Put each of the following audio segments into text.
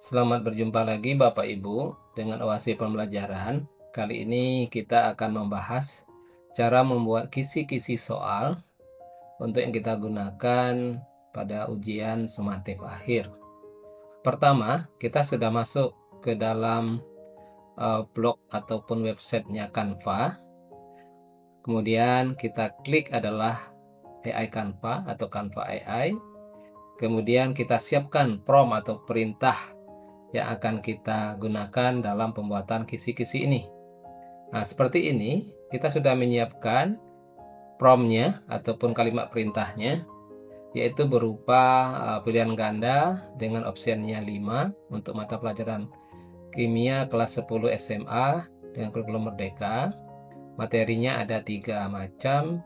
Selamat berjumpa lagi Bapak Ibu dengan OASI Pembelajaran. Kali ini kita akan membahas cara membuat kisi-kisi soal untuk yang kita gunakan pada ujian sumatif akhir. Pertama, kita sudah masuk ke dalam blog ataupun websitenya Canva. Kemudian kita klik adalah AI Canva atau Canva AI. Kemudian kita siapkan prompt atau perintah yang akan kita gunakan dalam pembuatan kisi-kisi ini. Nah, seperti ini, kita sudah menyiapkan prompt-nya ataupun kalimat perintahnya, yaitu berupa pilihan ganda dengan opsinya 5 untuk mata pelajaran kimia kelas 10 SMA dengan kurikulum merdeka. Materinya ada 3 macam.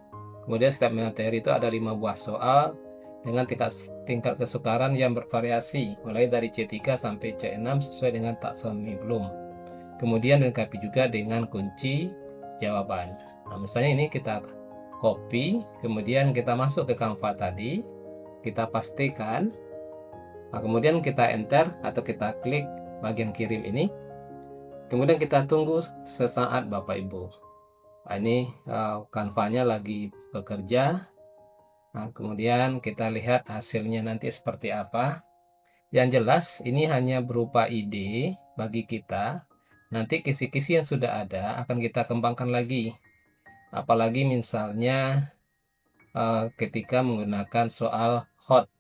Kemudian setiap materi itu ada 5 buah soal dengan tingkat kesukaran yang bervariasi, mulai dari C3 sampai C6 sesuai dengan taksonomi Bloom. Kemudian dilengkapi juga dengan kunci jawaban. Nah, misalnya ini kita copy, kemudian kita masuk ke Canva tadi, kita pastikan, nah, kemudian kita enter atau kita klik bagian kirim ini, kemudian kita tunggu sesaat Bapak Ibu. Nah, ini Canva-nya lagi bekerja. Nah, kemudian kita lihat hasilnya nanti seperti apa. Yang jelas ini hanya berupa ide bagi kita. Nanti kisi-kisi yang sudah ada akan kita kembangkan lagi. Apalagi misalnya ketika menggunakan soal hot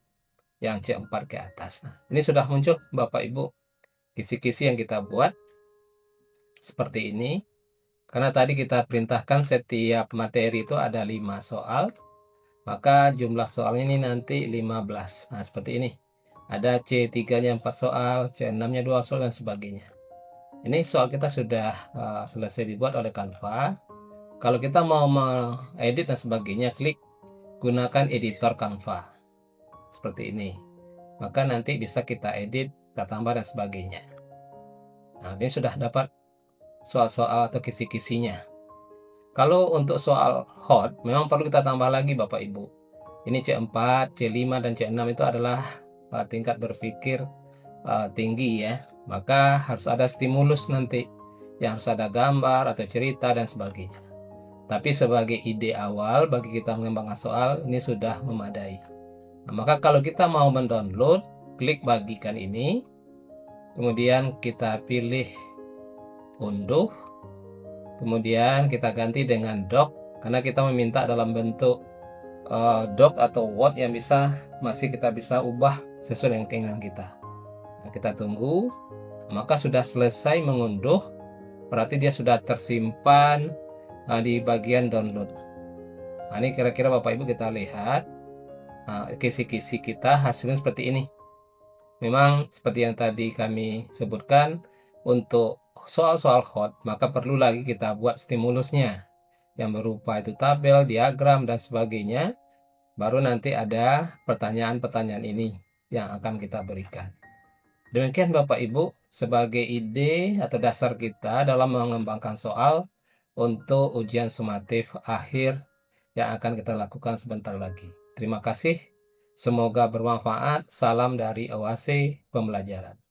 yang C4 ke atas. Nah, ini sudah muncul Bapak Ibu kisi-kisi yang kita buat seperti ini. Karena tadi kita perintahkan setiap materi itu ada 5 soal. Maka jumlah soalnya ini nanti 15. Nah, seperti ini. Ada C3-nya 4 soal, C6-nya 2 soal, dan sebagainya. Ini soal kita sudah selesai dibuat oleh Canva. Kalau kita mau mengedit dan sebagainya, klik gunakan editor Canva. Seperti ini. Maka nanti bisa kita edit, kita tambah, dan sebagainya. Nah, ini sudah dapat soal-soal atau kisi-kisinya. Kalau untuk soal hot, memang perlu kita tambah lagi Bapak Ibu. Ini C4, C5, dan C6 itu adalah tingkat berpikir tinggi ya. Maka harus ada stimulus nanti. Yang harus ada gambar atau cerita dan sebagainya. Tapi sebagai ide awal bagi kita mengembangkan soal, ini sudah memadai. Nah, maka kalau kita mau mendownload, klik bagikan ini. Kemudian kita pilih unduh. Kemudian kita ganti dengan doc, karena kita meminta dalam bentuk doc atau Word yang masih kita bisa ubah sesuai dengan keinginan kita. Nah, kita tunggu. Maka sudah selesai mengunduh, berarti dia sudah tersimpan di bagian download. Nah, ini kira-kira Bapak Ibu kita lihat kisi-kisi kita hasilnya seperti ini. Memang seperti yang tadi kami sebutkan, untuk soal-soal hot maka perlu lagi kita buat stimulusnya yang berupa itu tabel, diagram, dan sebagainya. Baru nanti ada pertanyaan-pertanyaan ini yang akan kita berikan. Demikian Bapak Ibu sebagai ide atau dasar kita dalam mengembangkan soal untuk ujian sumatif akhir yang akan kita lakukan sebentar lagi. Terima kasih. Semoga bermanfaat. Salam dari OASI Pembelajaran.